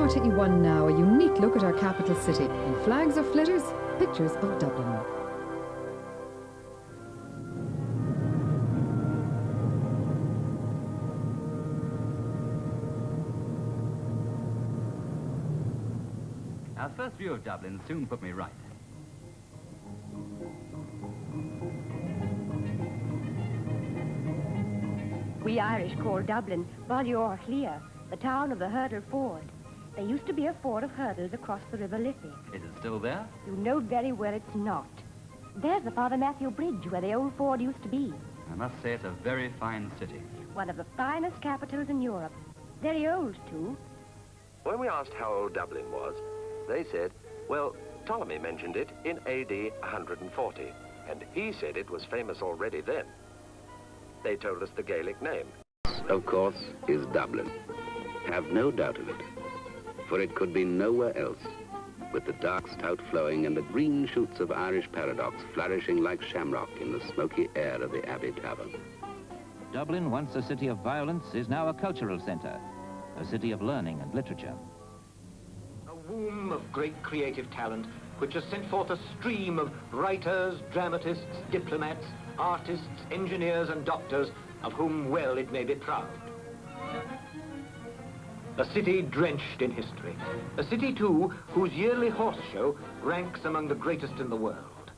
RTE1 now, a unique look at our capital city. In flags or flitters, pictures of Dublin. Our first view of Dublin soon put me right. We Irish call Dublin Ballior Clear, the town of the hurdle ford. There used to be a ford of hurdles across the River Liffey. Is it still there? You know very well it's not. There's the Father Matthew Bridge where the old ford used to be. I must say it's a very fine city. One of the finest capitals in Europe. Very old, too. When we asked how old Dublin was, they said, well, Ptolemy mentioned it in AD 140, and he said it was famous already then. They told us the Gaelic name. Of course, is Dublin. Have no doubt of it, for it could be nowhere else, with the dark stout flowing and the green shoots of Irish paradox flourishing like shamrock in the smoky air of the Abbey Tavern. Dublin, once a city of violence, is now a cultural centre, a city of learning and literature. A womb of great creative talent, which has sent forth a stream of writers, dramatists, diplomats, artists, engineers and doctors, of whom well it may be proud. A city drenched in history. A city, too, whose yearly horse show ranks among the greatest in the world.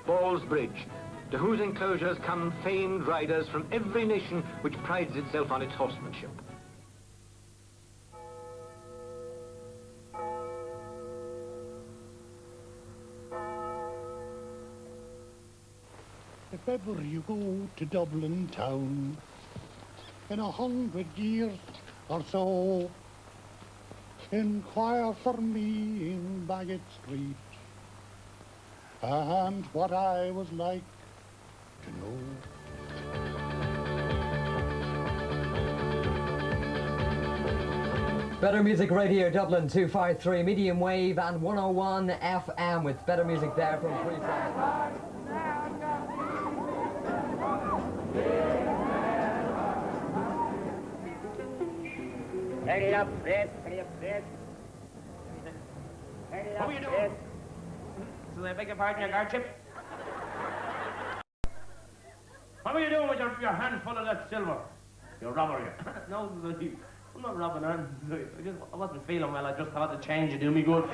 Ball's Bridge, to whose enclosures come famed riders from every nation which prides itself on its horsemanship. If ever you go to Dublin town, in 100 years or so, inquire for me in Baggot Street, and what I was like to know. Better Music Radio Dublin 253 medium wave and 101 FM with Better Music there from Freefly. Ready up, Fred. Ready up, Fred. What are you doing? So I beg your pardon, your guardship? What were you doing with your hand full of that silver? You robber, you. No, I'm not robbing hands. I wasn't feeling well. I just thought the change would do me good.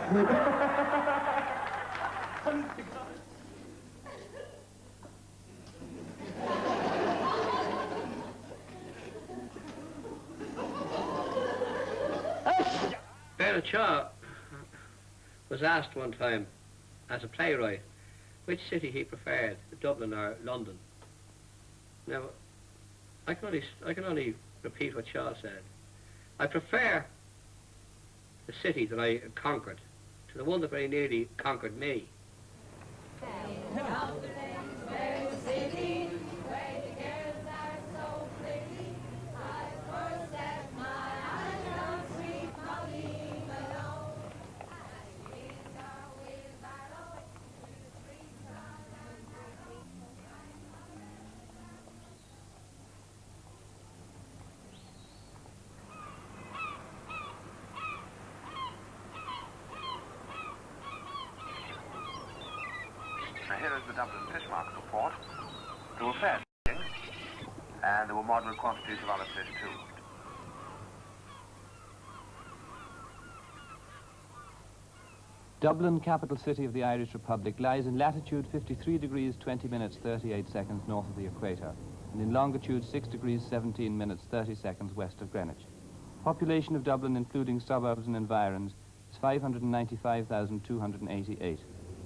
Bernard Shaw was asked one time, as a playwright, which city he preferred, Dublin or London. Now, I can only repeat what Shaw said. I prefer the city that I conquered to the one that very nearly conquered me. Now here is the Dublin Fish Market report. There were fair things, and there were moderate quantities of other fish too. Dublin, capital city of the Irish Republic, lies in latitude 53 degrees 20 minutes 38 seconds north of the equator, and in longitude 6 degrees 17 minutes 30 seconds west of Greenwich. Population of Dublin, including suburbs and environs, is 595,288,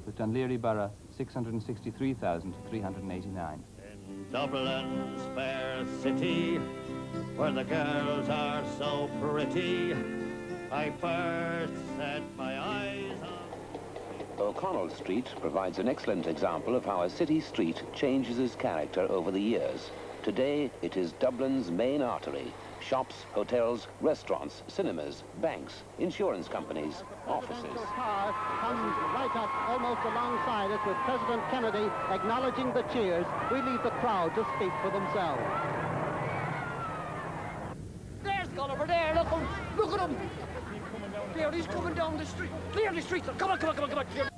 with Dunleary Borough 663,389. In Dublin's fair city, where the girls are so pretty, I first set my eyes on... O'Connell Street provides an excellent example of how a city street changes its character over the years. Today, it is Dublin's main artery. Shops, hotels, restaurants, cinemas, banks, insurance companies, offices. The car comes right up almost alongside us with President Kennedy acknowledging the cheers. We leave the crowd to speak for themselves. There's Gulliver there, look at him. Clear, he's coming down the street. Clear the street. Come on, come on, come on, come on. Clear.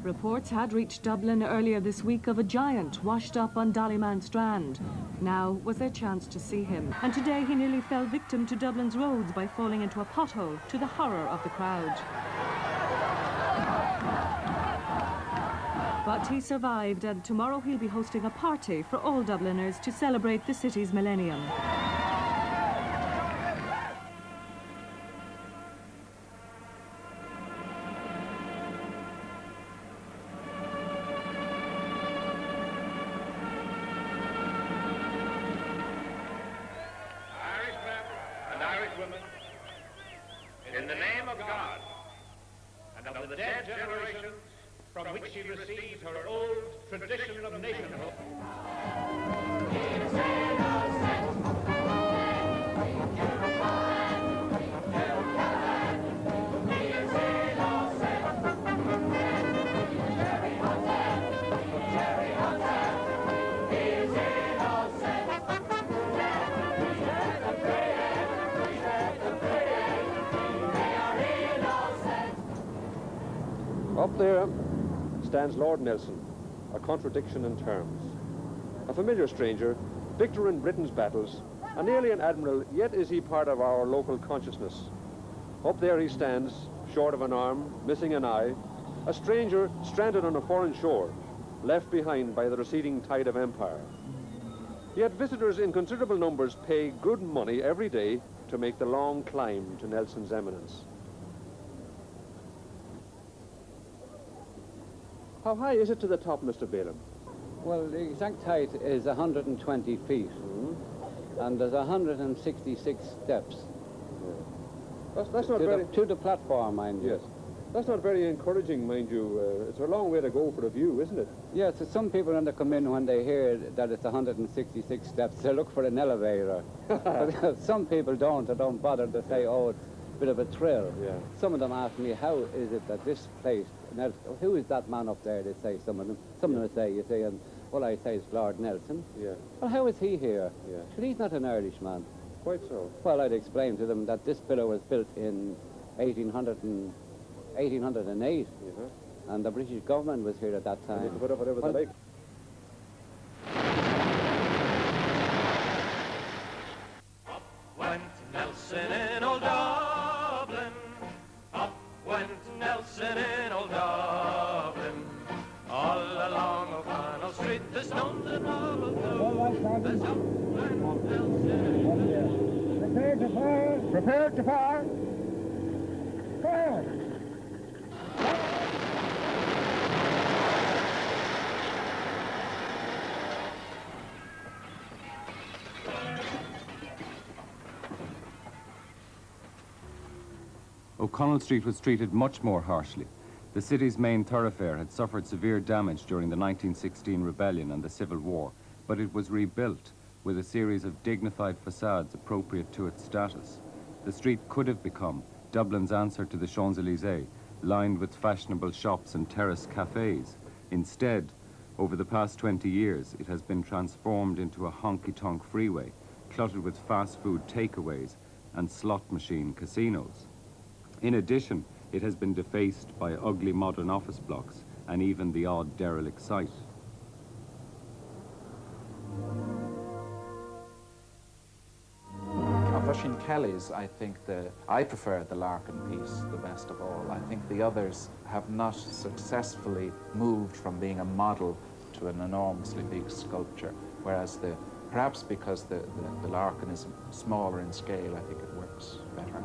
Reports had reached Dublin earlier this week of a giant washed up on Dollyman Strand. Now was their chance to see him. And today he nearly fell victim to Dublin's roads by falling into a pothole, to the horror of the crowd. But he survived, and tomorrow he'll be hosting a party for all Dubliners to celebrate the city's millennium. In the name of God, and of the dead generations from which she received her old tradition of nationhood. Up there stands Lord Nelson, a contradiction in terms. A familiar stranger, victor in Britain's battles, an alien admiral, yet is he part of our local consciousness. Up there he stands, short of an arm, missing an eye, a stranger stranded on a foreign shore, left behind by the receding tide of empire. Yet visitors in considerable numbers pay good money every day to make the long climb to Nelson's eminence. How high is it to the top, Mr. Balaam? Well, the exact height is 120 feet, and there's 166 steps. Yeah. That's not very... To the platform, mind you. Yes. That's not very encouraging, mind you. It's a long way to go for a view, isn't it? Yes, so some people when they come in, when they hear that it's 166 steps, they look for an elevator. But some people don't. They don't bother. They say, oh, it's a bit of a thrill. Yeah. Some of them ask me, how is it that this place... Who is that man up there, they say, some of them. Some of them say, you see, and all I say is Lord Nelson. Yeah. Well, how is he here? Yeah. But he's not an Irishman. Quite so. Well, I'd explain to them that this pillar was built in 1808, and the British government was here at that time. Whatever they like. Up went Nelson in old Dublin. Up went Nelson in old Dublin. All along O'Connell Street, there's none to know. There's up went Nelson. Prepare to fire. Prepare to fire. Fire. O'Connell Street was treated much more harshly. The city's main thoroughfare had suffered severe damage during the 1916 rebellion and the Civil War, but it was rebuilt with a series of dignified facades appropriate to its status. The street could have become Dublin's answer to the Champs-Élysées, lined with fashionable shops and terrace cafes. Instead, over the past 20 years, it has been transformed into a honky-tonk freeway, cluttered with fast food takeaways and slot machine casinos. In addition, it has been defaced by ugly modern office blocks and even the odd derelict site. Of Kelly's, I think I prefer the Larkin piece the best of all. I think the others have not successfully moved from being a model to an enormously big sculpture, whereas perhaps because the Larkin is smaller in scale, I think it works better.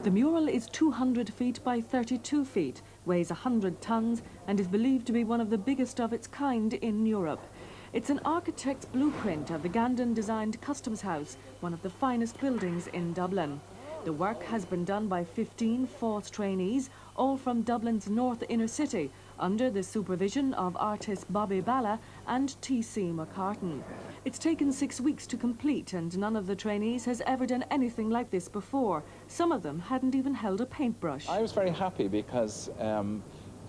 The mural is 200 feet by 32 feet, weighs 100 tons, and is believed to be one of the biggest of its kind in Europe. It's an architect's blueprint of the Gandon-designed Customs House, one of the finest buildings in Dublin. The work has been done by 15 Force trainees, all from Dublin's north inner city, under the supervision of artist Bobby Balla and T.C. McCartan. It's taken 6 weeks to complete, and none of the trainees has ever done anything like this before. Some of them hadn't even held a paintbrush. I was very happy because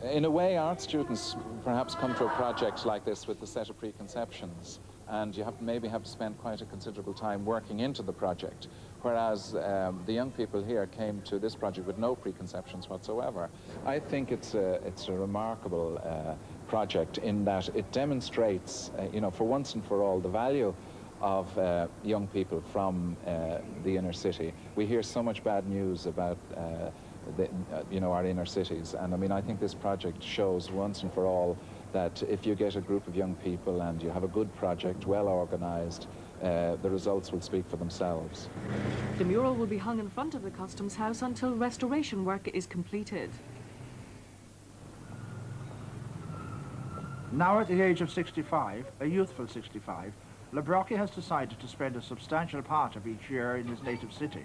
in a way, art students perhaps come to a project like this with a set of preconceptions. and you maybe have to spend quite a considerable time working into the project, whereas the young people here came to this project with no preconceptions whatsoever. I think it's a remarkable project in that it demonstrates, you know, for once and for all, the value of young people from the inner city. We hear so much bad news about you know, our inner cities, and I mean, I think this project shows once and for all that if you get a group of young people and you have a good project, well organized, the results will speak for themselves. The mural will be hung in front of the Customs House until restoration work is completed. Now at the age of 65, a youthful 65, Lebrocki has decided to spend a substantial part of each year in his native city.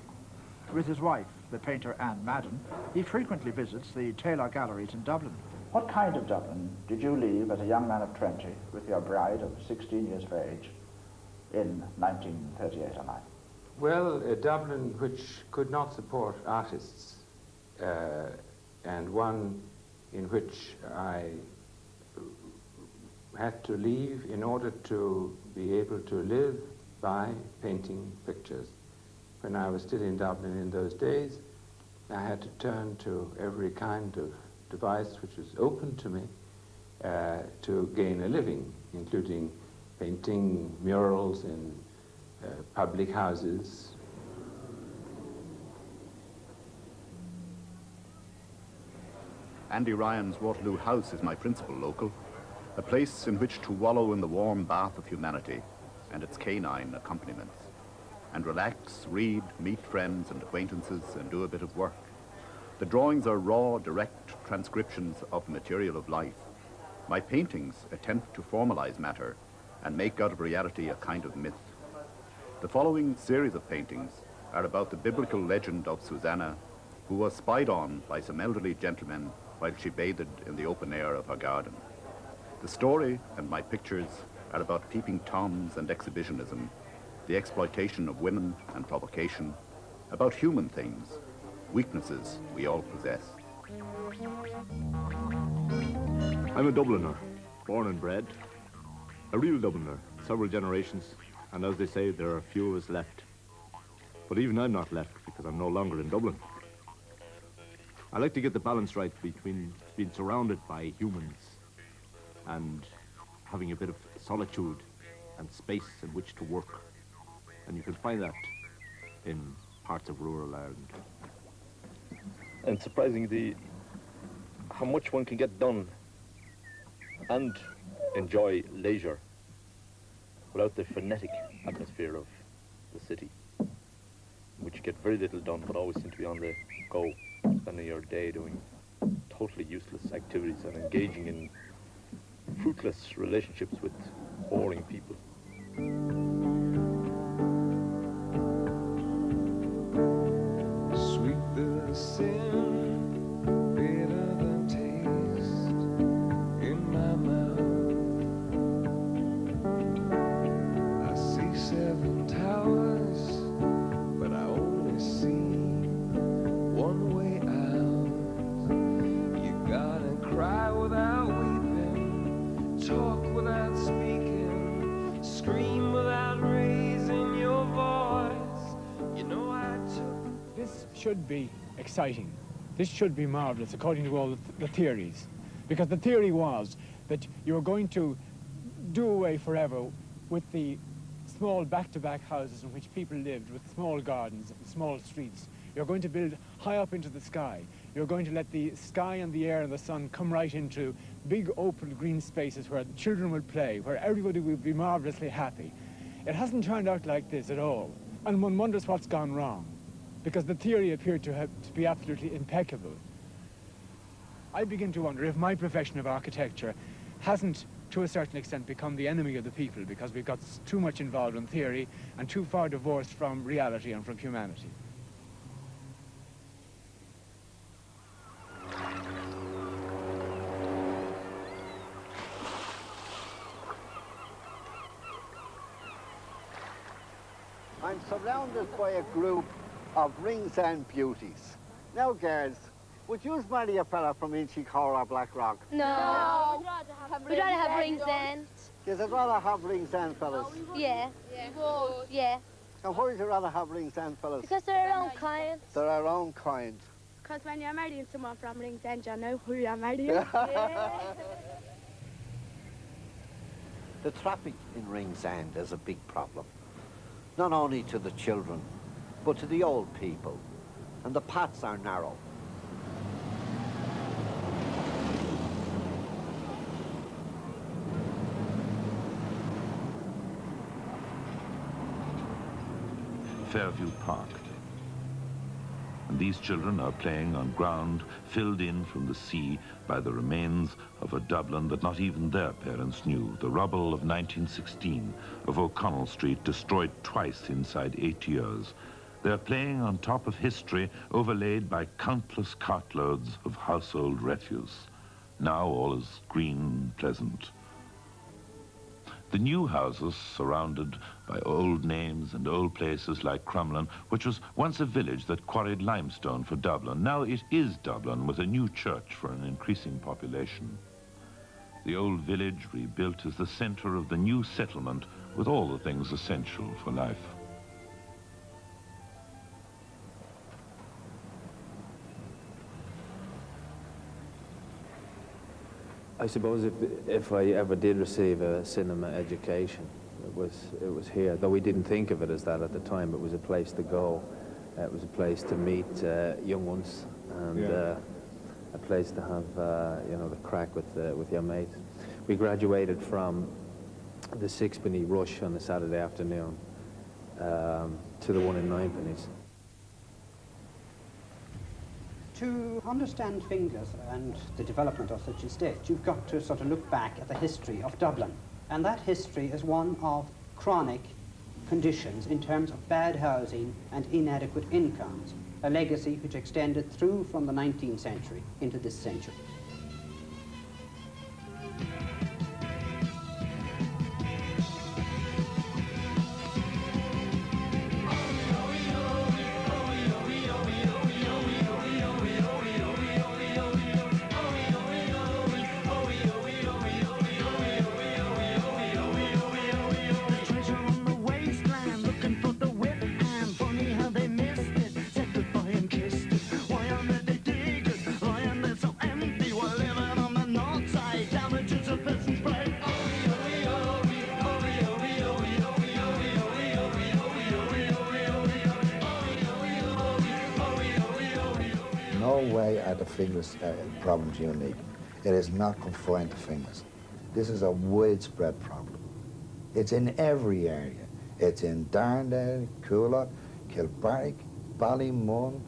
With his wife, the painter Anne Madden, he frequently visits the Taylor galleries in Dublin. What kind of Dublin did you leave as a young man of 20 with your bride of 16 years of age in 1938 or 9? Well, a Dublin which could not support artists, and one in which I had to leave in order to be able to live by painting pictures. When I was still in Dublin in those days, I had to turn to every kind of device which was open to me to gain a living, including painting murals in public houses. Andy Ryan's Waterloo House is my principal local, a place in which to wallow in the warm bath of humanity and its canine accompaniments, and relax, read, meet friends and acquaintances, and do a bit of work. The drawings are raw, direct transcriptions of the material of life. My paintings attempt to formalize matter and make out of reality a kind of myth. The following series of paintings are about the biblical legend of Susanna, who was spied on by some elderly gentlemen while she bathed in the open air of her garden. The story and my pictures are about peeping toms and exhibitionism, the exploitation of women and provocation, about human things, weaknesses we all possess. I'm a Dubliner, born and bred, a real Dubliner, several generations, and as they say, there are few of us left. But even I'm not left because I'm no longer in Dublin. I like to get the balance right between being surrounded by humans and having a bit of solitude and space in which to work. And you can find that in parts of rural Ireland. And surprisingly, how much one can get done and enjoy leisure without the frenetic atmosphere of the city, in which you get very little done but always seem to be on the go, spending your day doing totally useless activities and engaging in fruitless relationships with boring people. Sweet the sin, bitter the taste in my mouth. I see 7 towers, but I only see one way out. You gotta cry without weeping, talk without speaking, scream without raising your voice. You know I took... This should be exciting. This should be marvelous, according to all the theories. Because the theory was that you were going to do away forever with the small back-to-back houses in which people lived, with small gardens and small streets. You're going to build high up into the sky. You're going to let the sky and the air and the sun come right into big open green spaces where the children will play, where everybody will be marvelously happy. It hasn't turned out like this at all. And one wonders what's gone wrong, because the theory appeared to be absolutely impeccable. I begin to wonder if my profession of architecture hasn't, to a certain extent, become the enemy of the people, because we've got too much involved in theory and too far divorced from reality and from humanity. I'm surrounded by a group of rings and beauties. Now, girls, would you marry a fella from Inchicore or Blackrock? No. We'd rather have rings ends. Is it rather have rings then, fellas? Yeah. Yeah. And why would you rather have rings then, fellas? Because they're our own kind. They're our own kind. Because when you're marrying someone from Ringsend, you know who you're marrying. The traffic in Ringsend is a big problem. Not only to the children, but to the old people. And the paths are narrow. Fairview Park. And these children are playing on ground filled in from the sea by the remains of a Dublin that not even their parents knew. The rubble of 1916 of O'Connell Street, destroyed twice inside 8 years. They're playing on top of history overlaid by countless cartloads of household refuse. Now all is green and pleasant. The new houses, surrounded by old names and old places like Crumlin, which was once a village that quarried limestone for Dublin. Now it is Dublin with a new church for an increasing population. The old village rebuilt as the centre of the new settlement with all the things essential for life. I suppose if I ever did receive a cinema education, it was here. Though we didn't think of it as that at the time, it was a place to go. It was a place to meet young ones, and a place to have you know, the crack with your mates. We graduated from the sixpenny rush on a Saturday afternoon to the one in ninepennies. To understand fingers and the development of such a state, you've got to sort of look back at the history of Dublin. And that history is one of chronic conditions in terms of bad housing and inadequate incomes, a legacy which extended through from the 19th century into this century. The Finglas problem's unique. It is not confined to Finglas. This is a widespread problem. It's in every area. It's in Darndale, Coolock, Kilbarrack, Ballymun,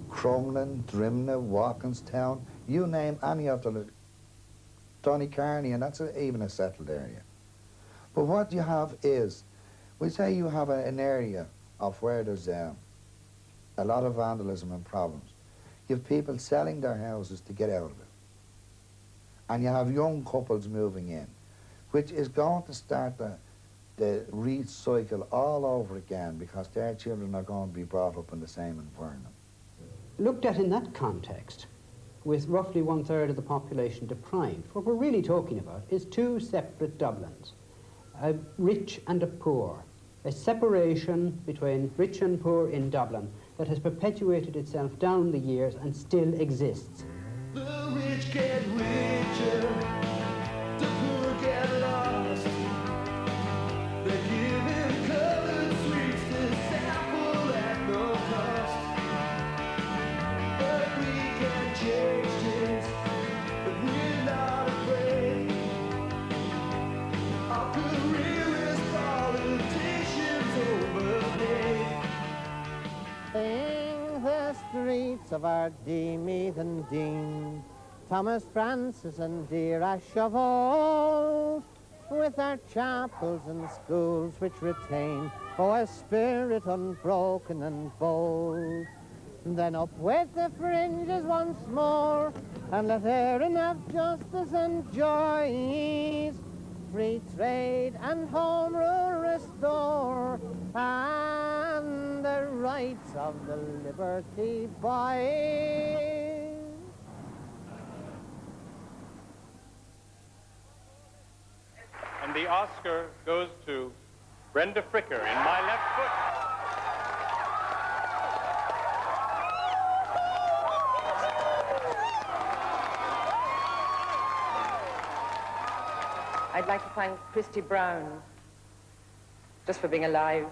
Crumlin, Drimna, Walkinstown, you name any of the Donecarney, and that's even a settled area. But what you have is, we say you have an area of where there's a lot of vandalism and problems. You have people selling their houses to get out of it. And you have young couples moving in, which is going to start the recycle all over again because their children are going to be brought up in the same environment. Looked at in that context, with roughly 1/3 of the population deprived, what we're really talking about is two separate Dublins, a rich and a poor, a separation between rich and poor in Dublin that has perpetuated itself down the years and still exists. The rich get richer, the poor get lost. They're giving colored sweets to sample at no cost. But we can change this, but we're not afraid. Our career as politicians overpaid. Sing the streets of our Meath and Dean, Thomas Francis and dear Ashaval, with our chapels and schools which retain a spirit unbroken and bold. Then up with the fringes once more, and let Erin have justice and joys, free trade and home rule restore, and the rights of the Liberty Boys. And the Oscar goes to Brenda Fricker in My Left Foot. I'd like to thank Christy Brown just for being alive.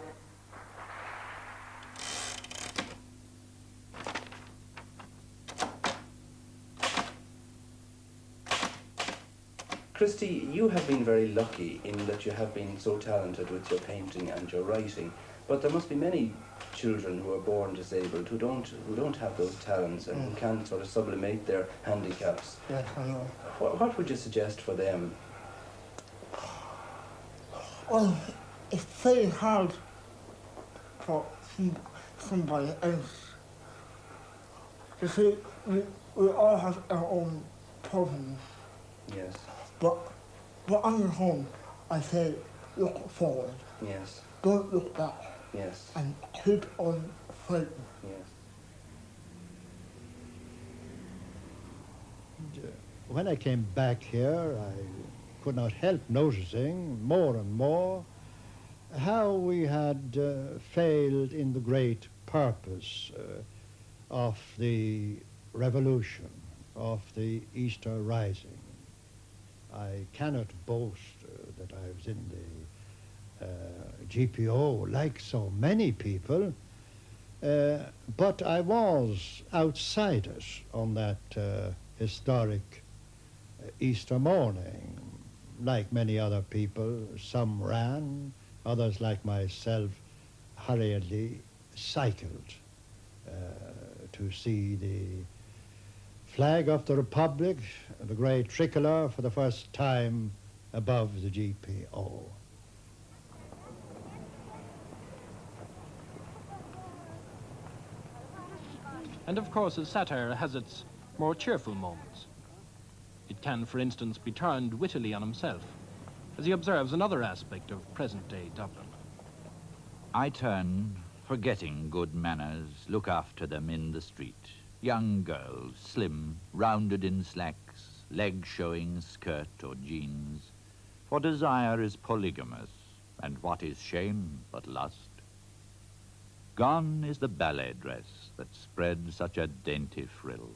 Christy, you have been very lucky in that you have been so talented with your painting and your writing, but there must be many children who are born disabled who don't have those talents and who can't sort of sublimate their handicaps. Yes, I know. What would you suggest for them? Well, it's very hard for somebody else. You see, we all have our own problems. Yes. But on your home, I say, look forward. Yes. Don't look back. Yes. And keep on fighting. Yes. When I came back here, I could not help noticing more and more how we had failed in the great purpose of the revolution, of the Easter Rising. I cannot boast that I was in the GPO like so many people, but I was outside it on that historic Easter morning. Like many other people, some ran, others like myself hurriedly cycled to see the flag of the Republic, the great tricolor, for the first time above the GPO. And of course, his satire has its more cheerful moments. It can, for instance, be turned wittily on himself, as he observes another aspect of present-day Dublin. I turn, forgetting good manners, look after them in the street. Young girls, slim, rounded in slacks, legs showing skirt or jeans. For desire is polygamous, and what is shame but lust? Gone is the ballet dress that spread such a dainty frill.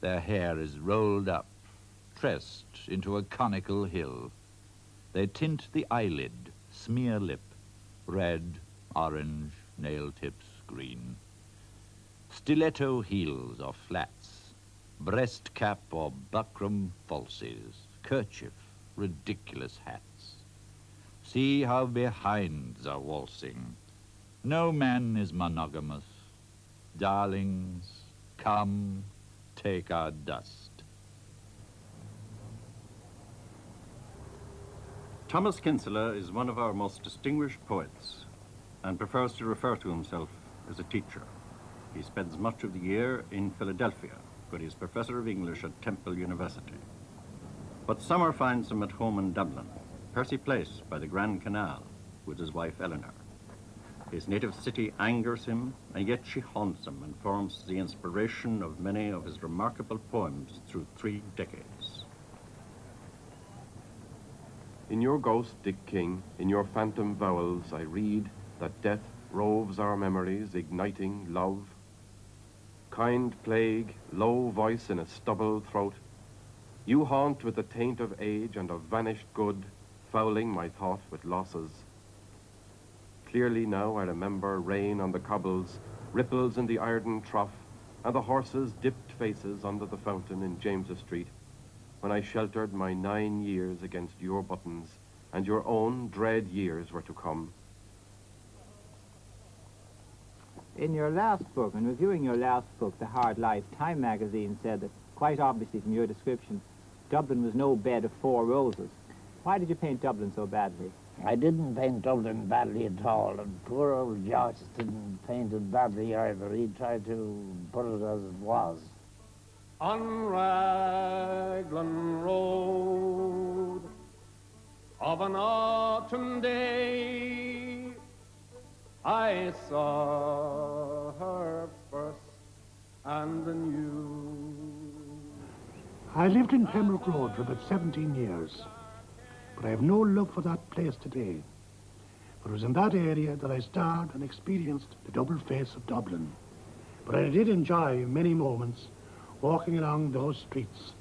Their hair is rolled up, tressed into a conical hill. They tint the eyelid, smear lip, red, orange, nail tips green. Stiletto heels or flats, breast cap or buckram falsies, kerchief, ridiculous hats. See how behinds are waltzing. No man is monogamous. Darlings, come, take our dust. Thomas Kinsella is one of our most distinguished poets and prefers to refer to himself as a teacher. He spends much of the year in Philadelphia, where he is professor of English at Temple University. But summer finds him at home in Dublin, Percy Place by the Grand Canal, with his wife Eleanor. His native city angers him, and yet she haunts him and forms the inspiration of many of his remarkable poems through 3 decades. In your ghost, Dick King, in your phantom vowels, I read that death roves our memories, igniting love. Kind plague, low voice in a stubble throat, you haunt with the taint of age and of vanished good, fouling my thought with losses. Clearly now I remember rain on the cobbles, ripples in the Ireton trough, and the horses' dipped faces under the fountain in James's Street, when I sheltered my 9 years against your buttons, and your own dread years were to come. In your last book, in reviewing your last book, The Hard Life, Time magazine said that, quite obviously from your description, Dublin was no bed of 4 roses. Why did you paint Dublin so badly? I didn't paint Dublin badly at all, and poor old Josh didn't paint it badly either. He tried to put it as it was. On Raglan Road of an autumn day, I saw her first and anew. I lived in Pembroke Road for about 17 years. But but I have no love for that place today. But it was in that area that I starred and experienced the double face of Dublin. But I did enjoy many moments walking along those streets.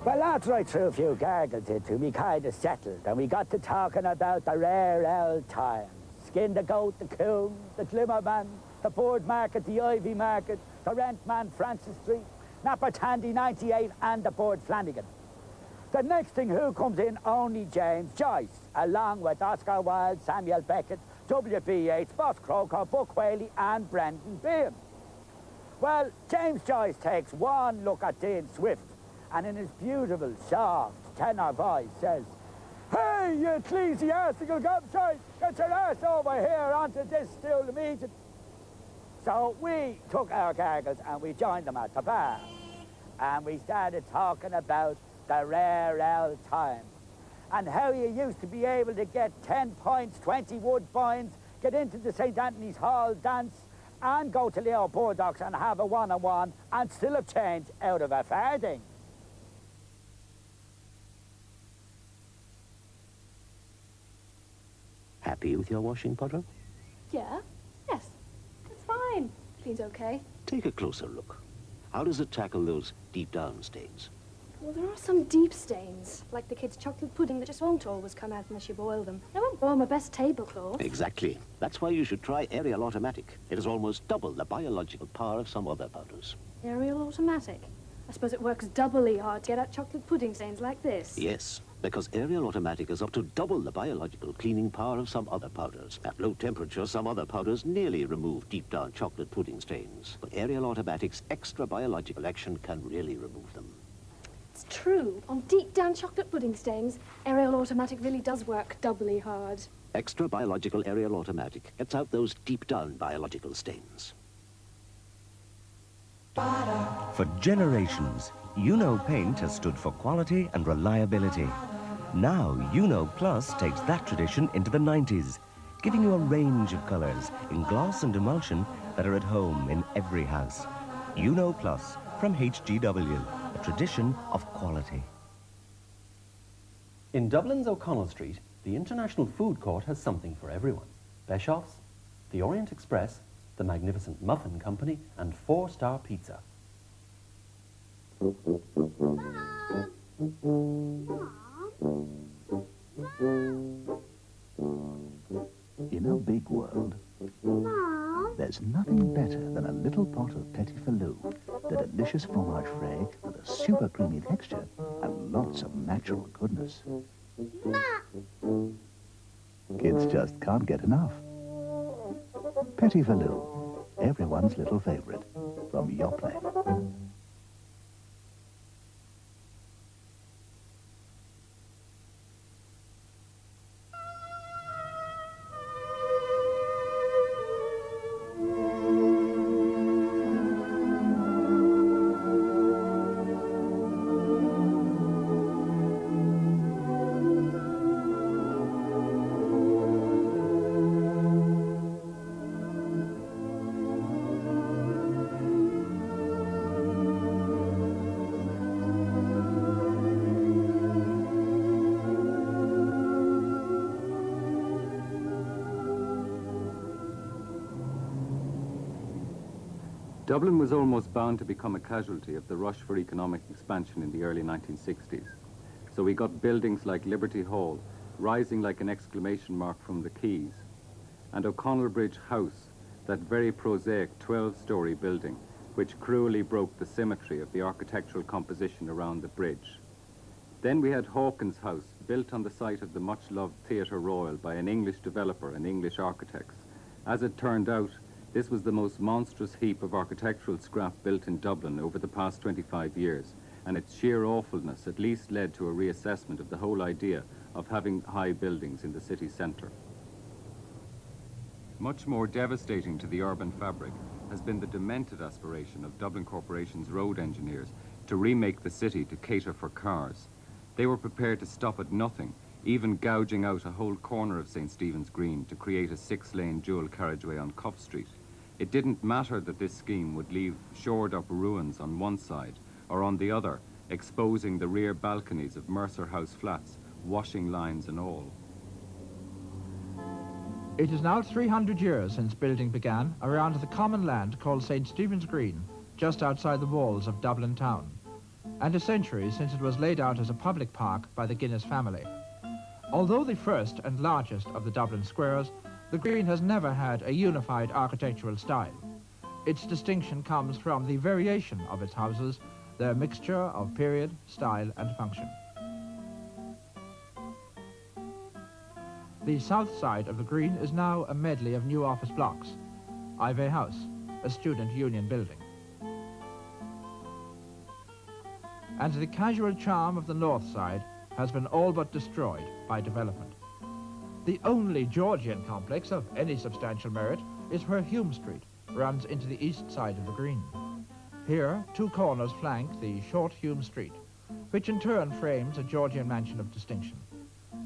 Well, after I threw a few gargles into, we kind of settled, and we got to talking about the rare old times. Skin the goat, the coon, the glimmer man, the board market, the ivy market, the rent man, Francis Street, Napper Tandy 98, and the board Flanagan. The next thing, who comes in? Only James Joyce, along with Oscar Wilde, Samuel Beckett, W.B. Yeats, Boss Croker, Buck Whaley, and Brendan Behan. Well, James Joyce takes one look at Dean Swift, and in his beautiful, soft, tenor voice says, "Hey, you ecclesiastical gobshite, get your ass over here onto this stool immediately." So we took our gargles and we joined them at the bar. And we started talking about the rare old times and how you used to be able to get 10 points, 20 woodbines, get into the St. Anthony's Hall dance and go to Leo Burdocks and have a one-on-one and still have change out of a farthing. Happy with your washing, Potter? Yeah? Yes. It's fine. Clean's okay. Take a closer look. How does it tackle those deep down stains? Well, there are some deep stains, like the kids' chocolate pudding that just won't always come out unless you boil them. I won't boil my best tablecloth. Exactly. That's why you should try Ariel Automatic. It has almost double the biological power of some other powders. Ariel Automatic. I suppose it works doubly hard to get out chocolate pudding stains like this. Yes, because Ariel Automatic is up to double the biological cleaning power of some other powders. At low temperature, some other powders nearly remove deep down chocolate pudding stains. But Ariel Automatic's extra biological action can really remove them. It's true. On deep down chocolate pudding stains, Ariel Automatic really does work doubly hard. Extra biological Ariel Automatic gets out those deep down biological stains. For generations, Uno Paint has stood for quality and reliability. Now, Uno Plus takes that tradition into the 90s, giving you a range of colours in gloss and emulsion that are at home in every house. Uno Plus from HGW, a tradition of quality. In Dublin's O'Connell Street, the International Food Court has something for everyone. Beshoff's, the Orient Express, the magnificent Muffin Company, and 4-star pizza. In a big world, there's nothing better than a little pot of petit filou, the delicious fromage frais with a super creamy texture and lots of natural goodness. Kids just can't get enough. Petit filou, everyone's little favorite, from Yoplait. Dublin was almost bound to become a casualty of the rush for economic expansion in the early 1960s. So we got buildings like Liberty Hall, rising like an exclamation mark from the quays, and O'Connell Bridge House, that very prosaic 12-story building, which cruelly broke the symmetry of the architectural composition around the bridge. Then we had Hawkins House, built on the site of the much-loved Theatre Royal by an English developer and English architects. As it turned out, this was the most monstrous heap of architectural scrap built in Dublin over the past 25 years, and its sheer awfulness at least led to a reassessment of the whole idea of having high buildings in the city centre. Much more devastating to the urban fabric has been the demented aspiration of Dublin Corporation's road engineers to remake the city to cater for cars. They were prepared to stop at nothing even gouging out a whole corner of St. Stephen's Green to create a 6-lane dual carriageway on Cuff Street. It didn't matter that this scheme would leave shored-up ruins on one side or on the other, exposing the rear balconies of Mercer House flats, washing lines and all. It is now 300 years since building began around the common land called St. Stephen's Green, just outside the walls of Dublin town, and a century since it was laid out as a public park by the Guinness family. Although the first and largest of the Dublin squares, the Green has never had a unified architectural style. Its distinction comes from the variation of its houses, their mixture of period, style and function. The south side of the Green is now a medley of new office blocks. Ivey House, a student union building. And the casual charm of the north side has been all but destroyed by development. The only Georgian complex of any substantial merit is where Hume Street runs into the east side of the Green. Here, two corners flank the short Hume Street, which in turn frames a Georgian mansion of distinction.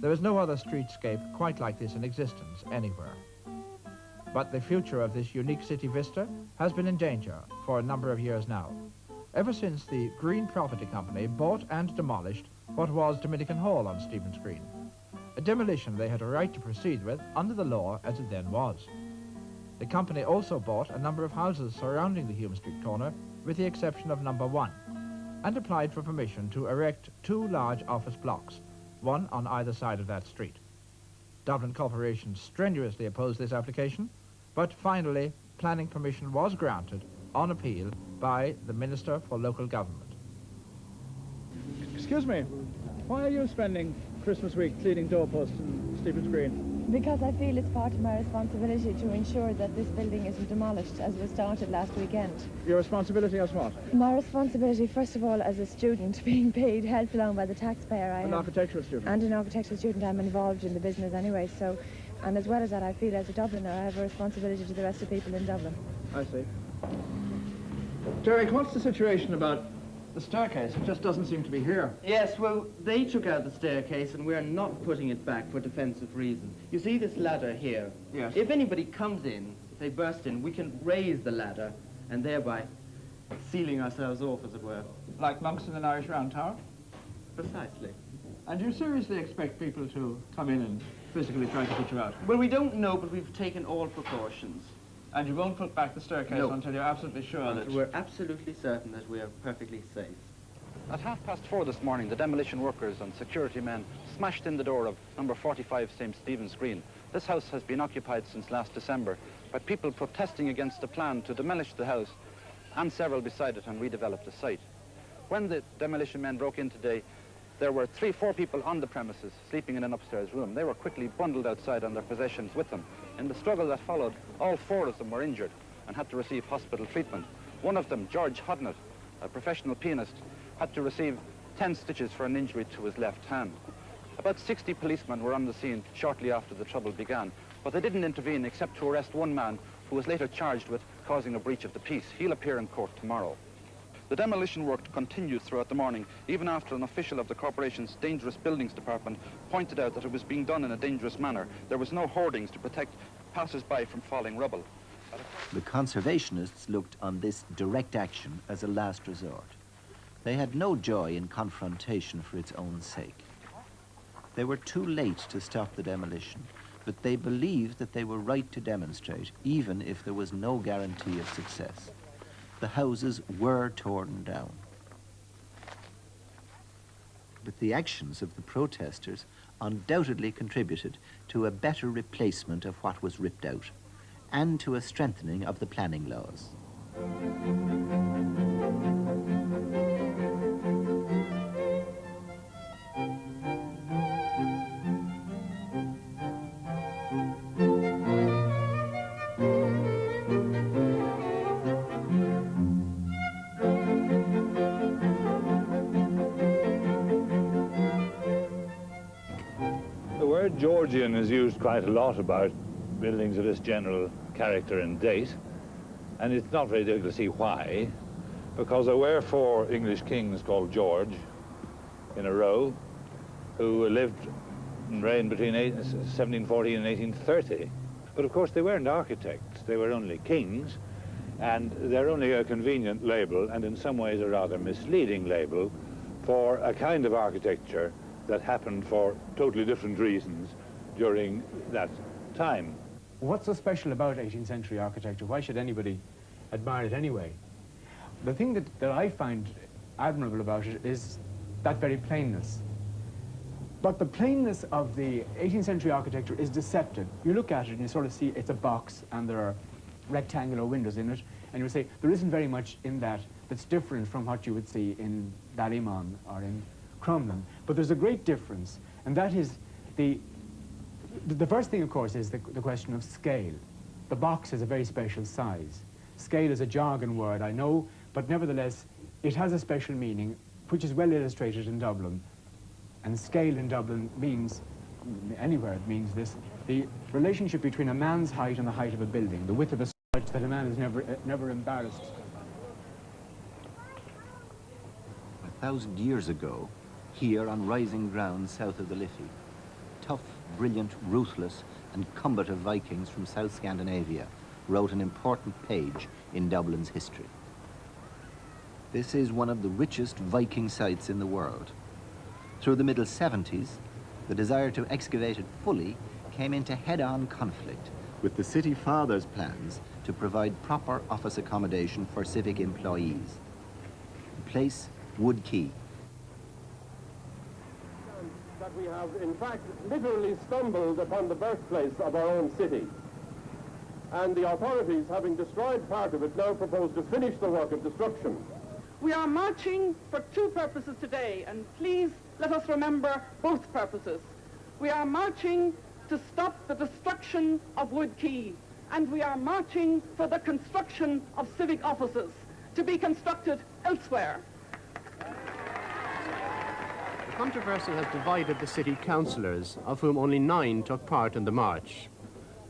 There is no other streetscape quite like this in existence anywhere. But the future of this unique city vista has been in danger for a number of years now, ever since the Green Property Company bought and demolished what was Dominican Hall on Stephen's Green, a demolition they had a right to proceed with under the law as it then was. The company also bought a number of houses surrounding the Hume Street corner, with the exception of number 1, and applied for permission to erect 2 large office blocks, one on either side of that street. Dublin Corporation strenuously opposed this application, but finally planning permission was granted on appeal by the Minister for Local Government. Excuse me, why are you spending Christmas week cleaning doorposts in Stephen's Green? Because I feel it's part of my responsibility to ensure that this building isn't demolished as was started last weekend. Your responsibility as what? My responsibility, first of all, as a student being paid, helped along by the taxpayer. An architectural student? And an architectural student. I'm involved in the business anyway, so, and as well as that, I feel as a Dubliner, I have a responsibility to the rest of the people in Dublin. I see. Derek, what's the situation about the staircase? It just doesn't seem to be here. Yes, well, they took out the staircase and we're not putting it back for defensive reasons. You see this ladder here? Yes. If anybody comes in, if they burst in, we can raise the ladder and thereby sealing ourselves off, as it were. Like monks in an Irish Round Tower? Precisely. And do you seriously expect people to come in and physically try to put you out? Well, we don't know, but we've taken all precautions. And you won't put back the staircase until you're absolutely sure that... We're absolutely certain that we are perfectly safe. At 4:30 this morning, the demolition workers and security men smashed in the door of number 45 St. Stephen's Green. This house has been occupied since last December by people protesting against the plan to demolish the house and several beside it and redevelop the site. When the demolition men broke in today, there were 3-4 people on the premises sleeping in an upstairs room. They were quickly bundled outside and their possessions with them. In the struggle that followed, all 4 of them were injured and had to receive hospital treatment. One of them, George Hodnett, a professional pianist, had to receive 10 stitches for an injury to his left hand. About 60 policemen were on the scene shortly after the trouble began, but they didn't intervene except to arrest one man who was later charged with causing a breach of the peace. He'll appear in court tomorrow. The demolition work continued throughout the morning, even after an official of the corporation's Dangerous Buildings Department pointed out that it was being done in a dangerous manner. There was no hoardings to protect passers-by from falling rubble. The conservationists looked on this direct action as a last resort. They had no joy in confrontation for its own sake. They were too late to stop the demolition, but they believed that they were right to demonstrate, even if there was no guarantee of success. The houses were torn down. But the actions of the protesters undoubtedly contributed to a better replacement of what was ripped out and to a strengthening of the planning laws. Georgian is used quite a lot about buildings of this general character and date, and it's not very difficult to see why, because there were 4 English kings called George in a row who lived reigned between 1714 and 1830. But of course they weren't architects, they were only kings, and they're only a convenient label, and in some ways a rather misleading label, for a kind of architecture that happened for totally different reasons during that time. What's so special about 18th century architecture? Why should anybody admire it anyway? The thing that I find admirable about it is that very plainness. But the plainness of the 18th century architecture is deceptive. You look at it and you sort of see it's a box and there are rectangular windows in it, and you say there isn't very much in that that's different from what you would see in Ballymun or in Crumlin. But there's a great difference, and that is the first thing, of course, is the question of scale. The box is a very special size. Scale is a jargon word, I know, but nevertheless, it has a special meaning, which is well illustrated in Dublin. And scale in Dublin means, anywhere it means this, the relationship between a man's height and the height of a building, the width of a such that a man is never embarrassed. 1,000 years ago, here on rising ground south of the Liffey, tough, brilliant, ruthless, and combative Vikings from South Scandinavia wrote an important page in Dublin's history. This is one of the richest Viking sites in the world. Through the middle 70s, the desire to excavate it fully came into head-on conflict with the city fathers' plans to provide proper office accommodation for civic employees. The place, Wood Quay. That we have, in fact, literally stumbled upon the birthplace of our own city. And the authorities, having destroyed part of it, now propose to finish the work of destruction. We are marching for two purposes today, and please let us remember both purposes. We are marching to stop the destruction of Wood Quay, and we are marching for the construction of civic offices to be constructed elsewhere. The controversy has divided the city councillors, of whom only 9 took part in the march.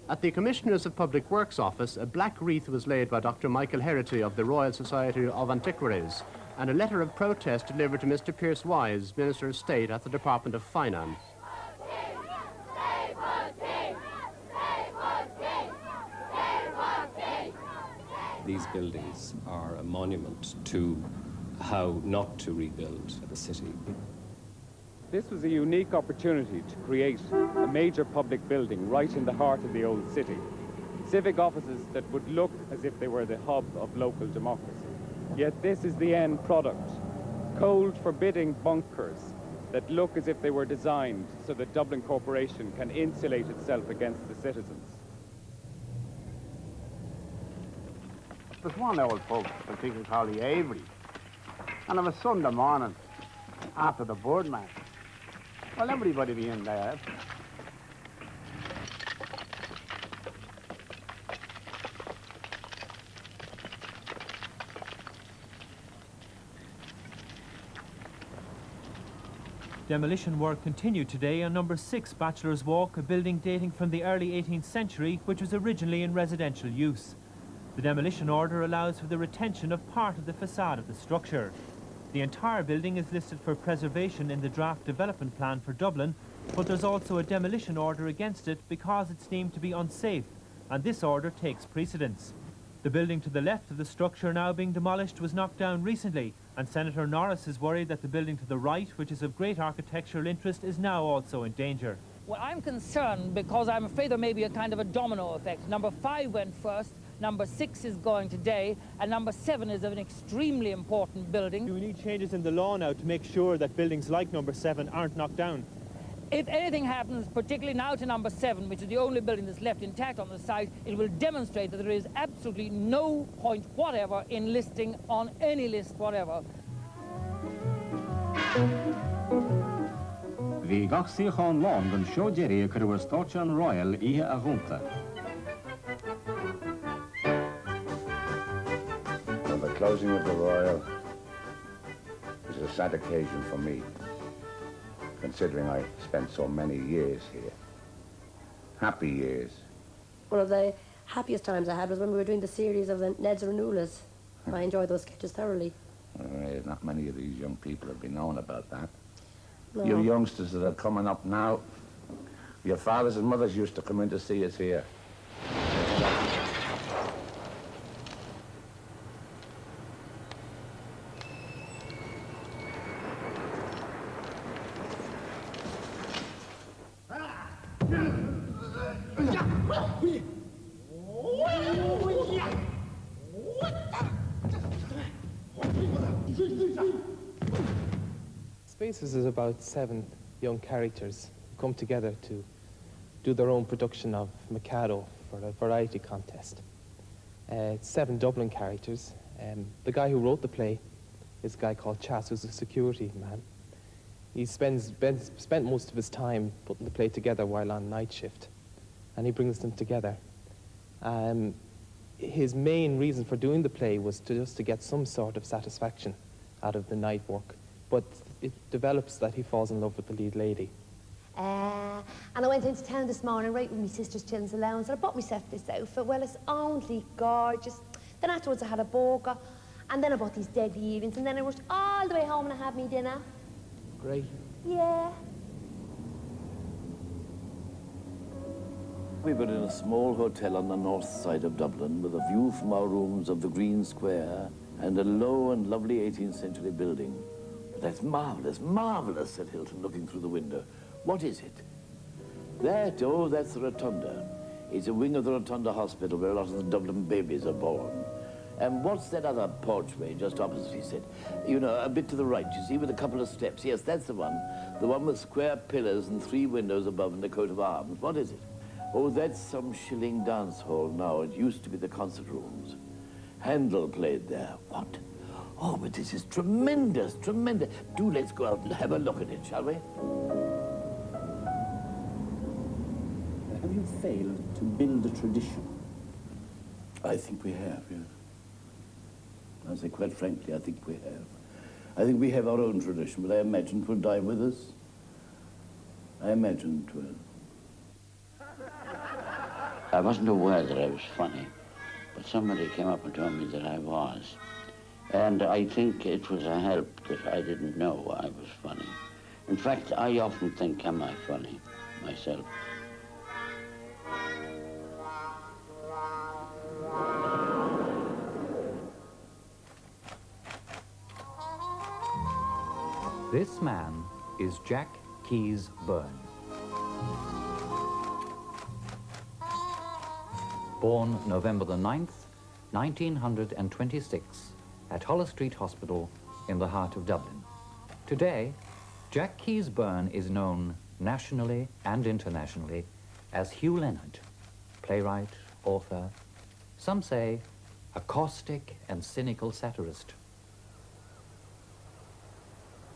At the Commissioners of Public Works office, a black wreath was laid by Dr. Michael Herity of the Royal Society of Antiquaries, and a letter of protest delivered to Mr. Pierce Wise, Minister of State at the Department of Finance. These buildings are a monument to how not to rebuild the city. This was a unique opportunity to create a major public building right in the heart of the old city. Civic offices that would look as if they were the hub of local democracy. Yet this is the end product. Cold, forbidding bunkers that look as if they were designed so that Dublin Corporation can insulate itself against the citizens. There's one old pub, I think it's called the Avery. And on a Sunday morning, after the board match, well, everybody be in there. Demolition work continued today on number 6 Bachelor's Walk, a building dating from the early 18th century, which was originally in residential use. The demolition order allows for the retention of part of the facade of the structure. The entire building is listed for preservation in the draft development plan for Dublin, but there's also a demolition order against it because it's deemed to be unsafe, and this order takes precedence. The building to the left of the structure now being demolished was knocked down recently, and Senator Norris is worried that the building to the right, which is of great architectural interest, is now also in danger. Well, I'm concerned because I'm afraid there may be a kind of a domino effect. Number 5 went first, number 6 is going today, and number 7 is an extremely important building. Do we need changes in the law now to make sure that buildings like number 7 aren't knocked down? If anything happens, particularly now to number 7, which is the only building that's left intact on the site, it will demonstrate that there is absolutely no point whatever in listing on any list whatever. The Goxi Hon Long show Jerry could have started on Royal I Arunta. The closing of the Royal is a sad occasion for me, considering I spent so many years here. Happy years. One of the happiest times I had was when we were doing the series of the Ned's Renulas. I enjoyed those sketches thoroughly. Not many of these young people have been known about that. No. You youngsters that are coming up now, Your fathers and mothers used to come in to see us here. Spaces is about 7 young characters who come together to do their own production of Mikado for a variety contest. It's 7 Dublin characters. The guy who wrote the play is a guy called Chas, who's a security man. He spent most of his time putting the play together while on night shift, and he brings them together. His main reason for doing the play was just to get some sort of satisfaction out of the night work, but it develops that he falls in love with the lead lady. And I went into town this morning right with my sister's children's allowance, and I bought myself this outfit. Well, it's only gorgeous. Then afterwards I had a burger, and then I bought these deadly earrings, and then I rushed all the way home and I had me dinner. Great. Yeah. We were in a small hotel on the north side of Dublin with a view from our rooms of the Green Square and a low and lovely 18th century building. That's marvellous, marvellous, said Hilton, looking through the window. What is it? That, oh, that's the Rotunda. It's a wing of the Rotunda Hospital where a lot of the Dublin babies are born. And what's that other porchway just opposite, he said? You know, a bit to the right, you see, with a couple of steps. Yes, that's the one. The one with square pillars and 3 windows above and a coat of arms. What is it? Oh, that's some shilling dance hall now. It used to be the concert rooms. Handel played there. What? Oh, but this is tremendous, tremendous. Do let's go out and have a look at it, shall we? Have you failed to build a tradition? I think we have, yes. I say, quite frankly, I think we have. I think we have our own tradition, but I imagine it will die with us. I imagine it will. I wasn't aware that I was funny, but somebody came up and told me that I was. And I think it was a help that I didn't know I was funny. In fact, I often think, am I funny myself? This man is Jack Keys Byrne. Born November the 9th, 1926, at Holles Street Hospital in the heart of Dublin. Today, Jack Keys Byrne is known nationally and internationally as Hugh Leonard, playwright, author, some say a caustic and cynical satirist.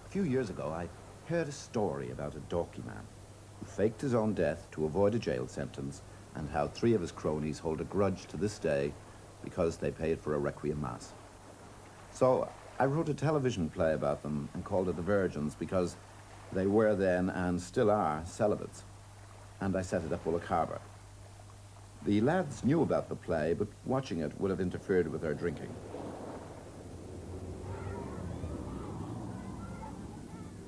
A few years ago, I heard a story about a dorky man who faked his own death to avoid a jail sentence, and how 3 of his cronies hold a grudge to this day because they paid for a requiem mass. So I wrote a television play about them and called it The Virgins because they were then and still are celibates. And I set it up Bullock Harbour. The lads knew about the play, but watching it would have interfered with their drinking.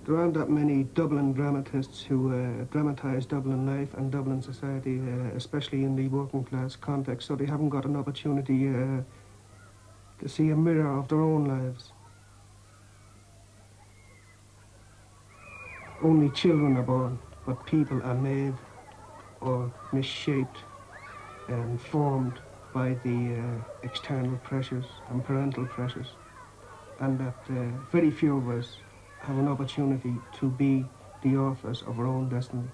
There aren't that many Dublin dramatists who dramatise Dublin life and Dublin society, especially in the working class context, so they haven't got an opportunity to see a mirror of their own lives. Only children are born, but people are made or misshaped and formed by the external pressures and parental pressures, and that very few of us have an opportunity to be the authors of our own destiny.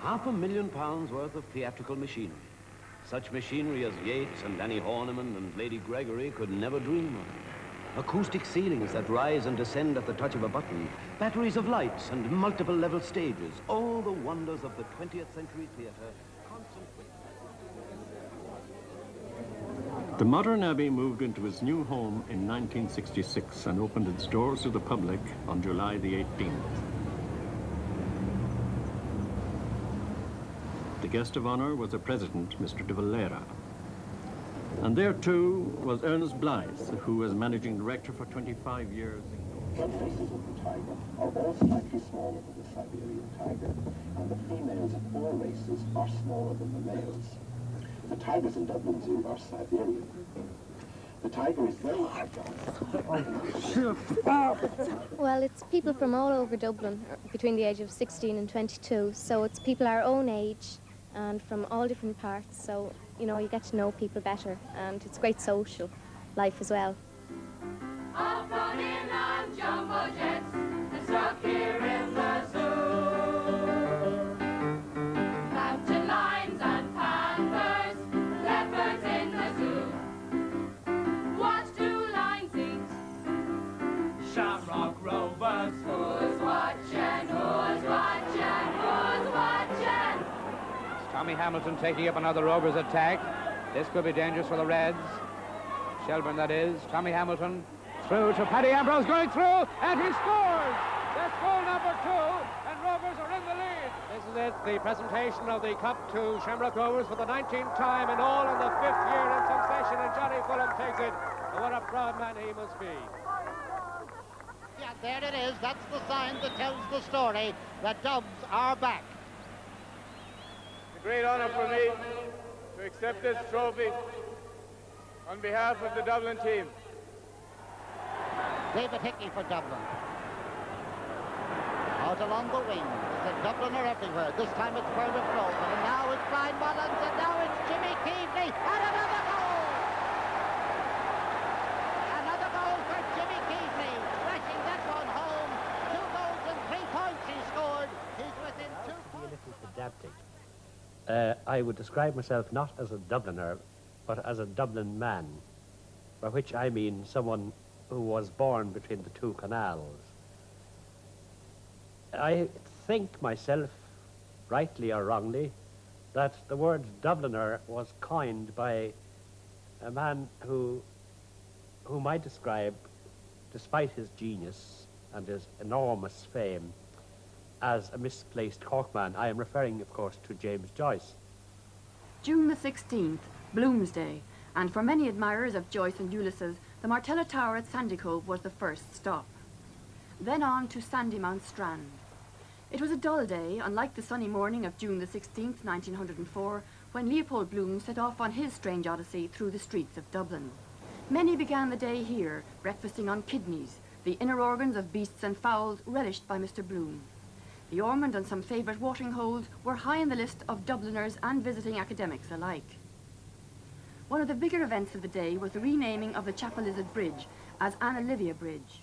£500,000 worth of theatrical machinery. Such machinery as Yeats and Danny Horniman and Lady Gregory could never dream of. Acoustic ceilings that rise and descend at the touch of a button. Batteries of lights and multiple level stages. All the wonders of the 20th century theatre. The modern abbey moved into its new home in 1966 and opened its doors to the public on July the 18th. The guest of honor was the president, Mr. de Valera. And there too was Ernest Blythe, who was managing director for 25 years. Blood faces of the tiger are all slightly smaller than the Siberian tiger, and the females of all races are smaller than the males. The tigers in Dublin Zoo are Siberian. The tiger is very hard. Well, it's people from all over Dublin, between the age of 16 and 22, so it's people our own age and from all different parts, so, you know, you get to know people better, and it's great social life as well. Off running on jumbo jets and stuck here in the zoo. Mountain lions and panthers, leopards in the zoo. Watch two lions eat. Shamrock rovers. Who's watching? Who's watching? Who's watching? Tommy Hamilton taking up another Rovers attack. This could be dangerous for the Reds. Shelburne, that is. Tommy Hamilton. Through to Paddy Ambrose, going through, and he scores! That's goal number 2, and Rovers are in the lead. This is it, the presentation of the Cup to Shamrock Rovers for the 19th time and all in the 5th year in succession, and Johnny Fulham takes it. And what a proud man he must be. Yeah, there it is. That's the sign that tells the story that Dubs are back. It's a great honour for me to accept this trophy on behalf of the Dublin team. David Hickey for Dublin. Out along the wing. There's a Dubliner everywhere. This time it's Bernard Rowan, and now it's Brian Mullins, and now it's Jimmy Keaveney, and another goal! Another goal for Jimmy Keaveney, flashing that one home. 2 goals and 3 points he scored. He's within 2 points. A little pedantic. I would describe myself not as a Dubliner, but as a Dublin man, by which I mean someone who was born between the 2 canals. I think myself, rightly or wrongly, that the word Dubliner was coined by a man whom I describe, despite his genius and his enormous fame, as a misplaced Corkman. I am referring, of course, to James Joyce. June the 16th, Bloomsday, and for many admirers of Joyce and Ulysses, the Martella Tower at Sandycove was the first stop. Then on to Sandymount Strand. It was a dull day, unlike the sunny morning of June the 16th, 1904, when Leopold Bloom set off on his strange odyssey through the streets of Dublin. Many began the day here, breakfasting on kidneys, the inner organs of beasts and fowls relished by Mr. Bloom. The Ormond and some favourite watering holes were high in the list of Dubliners and visiting academics alike. One of the bigger events of the day was the renaming of the Chapelizod Bridge as Anna Livia Bridge.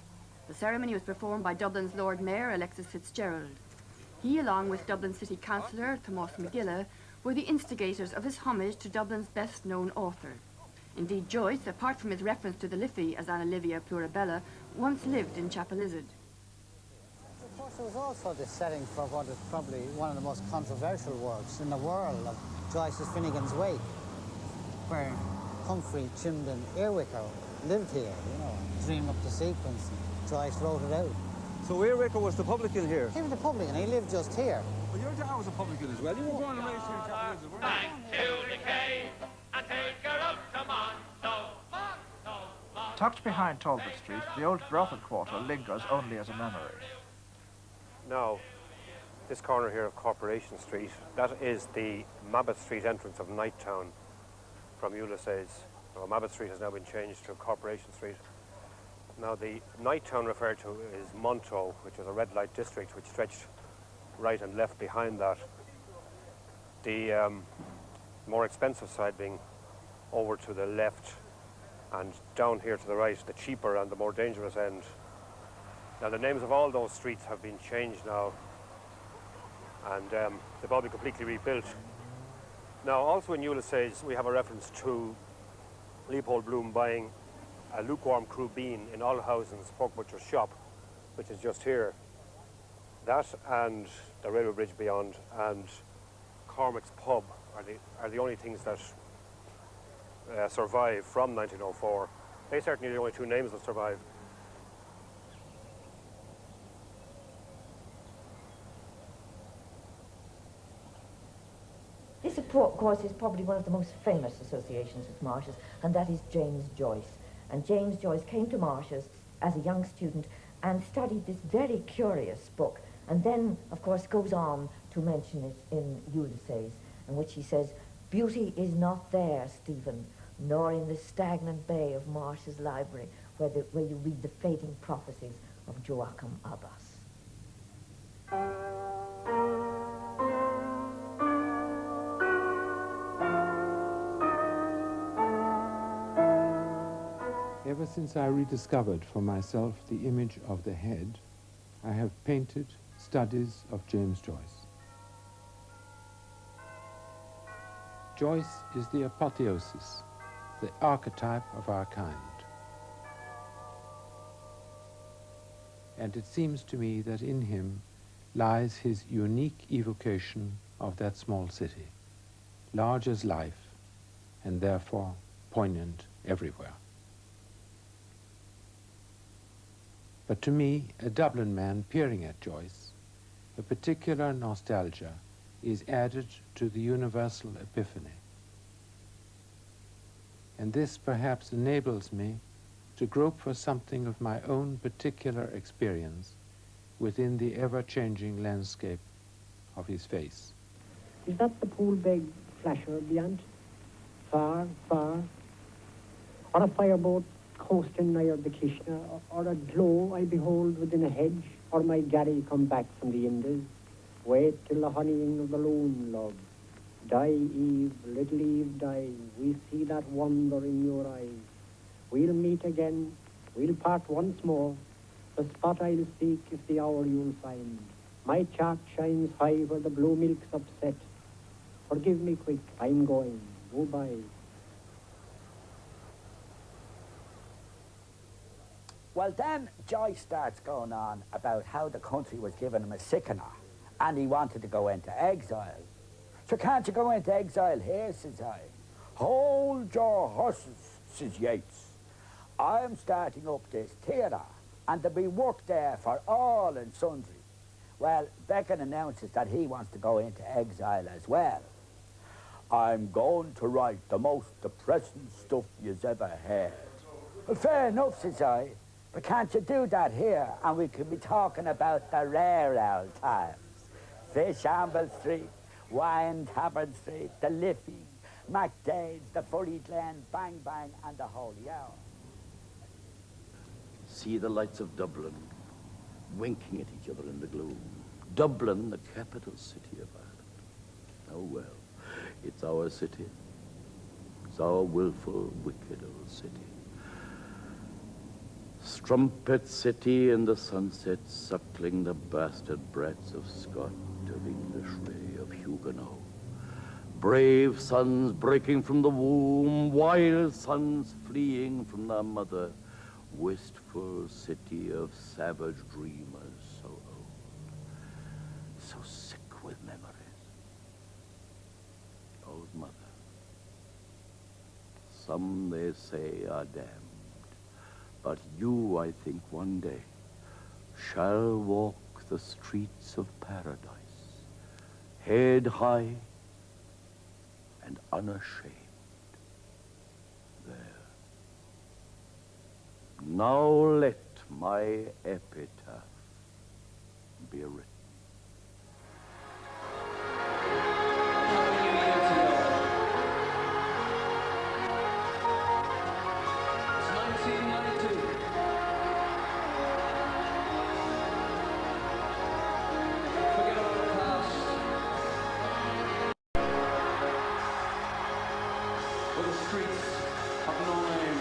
The ceremony was performed by Dublin's Lord Mayor, Alexis Fitzgerald. He, along with Dublin City Councillor Tomás McGilla, were the instigators of his homage to Dublin's best-known author. Indeed, Joyce, apart from his reference to the Liffey as Anna Livia Plurabella, once lived in Chapelizod. Of course, it was also the setting for what is probably one of the most controversial works in the world of Joyce's Finnegan's Wake, where Humphrey Chimden Earwicker lived here, you know, dreamed up the sequence, and Joyce wrote it out. So Earwicker was the publican here? He was the publican, he lived just here. Well, your dad was a publican as well. You were born and raised here in Chapelizod, weren't you? Back to the cave and take her up to Monto. Tucked behind Talbot Street, the old brothel quarter lingers only as a memory. Now, this corner here of Corporation Street, that is the Mabbott Street entrance of Nighttown from Ulysses. Now, Mabbott Street has now been changed to Corporation Street. Now, the Nighttown referred to is Monto, which is a red light district which stretched right and left behind that. The more expensive side being over to the left, and down here to the right, the cheaper and the more dangerous end. Now, the names of all those streets have been changed now, and they've all been completely rebuilt. Now, also in Ulysses, we have a reference to Leopold Bloom buying a lukewarm crew bean in Allhausen's pork butcher's shop, which is just here. That and the railway bridge beyond and Cormac's pub are the only things that survive from 1904. They certainly are the only 2 names that survive. This of course, is probably one of the most famous associations with marshes, and that is James Joyce. And James Joyce came to Marshes as a young student and studied this very curious book, and then, of course, goes on to mention it in Ulysses, in which he says, "Beauty is not there, Stephen, nor in the stagnant bay of Marsh's library, where you read the fading prophecies of Joachim Abbas." Ever since I rediscovered for myself the image of the head, I have painted studies of James Joyce. Joyce is the apotheosis, the archetype of our kind. And it seems to me that in him lies his unique evocation of that small city, large as life, and therefore poignant everywhere. But to me, a Dublin man peering at Joyce, a particular nostalgia is added to the universal epiphany. And this perhaps enables me to grope for something of my own particular experience within the ever-changing landscape of his face. Is that the pool-beg flasher beyond? Far, far? Or a fireboat coasting nigh the Kishna, or a glow I behold within a hedge, or my Gary come back from the Indies? Wait till the honeying of the loon, love. Die, Eve, little Eve, die. We see that wonder in your eyes. We'll meet again, we'll part once more. The spot I'll seek is the hour you'll find. My chart shines high where the blue milk's upset. Forgive me quick, I'm going. Goodbye. Well, then Joyce starts going on about how the country was giving him a sickener and he wanted to go into exile. So can't you go into exile here, says I. Hold your horses, says Yeats. I'm starting up this theatre and there'll be work there for all and sundry. Well, Beckon announces that he wants to go into exile as well. I'm going to write the most depressing stuff you've ever heard. Well, fair enough, says I. But can't you do that here? And we could be talking about the rare old times. Fishamble Street, Wine Tavern Street, the Liffey, MacDade's, the Furry Glen, Bang Bang, and the Holy Hour. See the lights of Dublin winking at each other in the gloom. Dublin, the capital city of Ireland. Oh well, it's our city. It's our willful, wicked old city. Strumpet city in the sunset, suckling the bastard brats of Scot, of English ray, of Huguenot. Brave sons breaking from the womb, wild sons fleeing from their mother. Wistful city of savage dreamers, so old, so sick with memories. Old mother. Some, they say, are damned. But you, I think, one day shall walk the streets of paradise, head high and unashamed. There. Now let my epitaph be written. The streets of Norway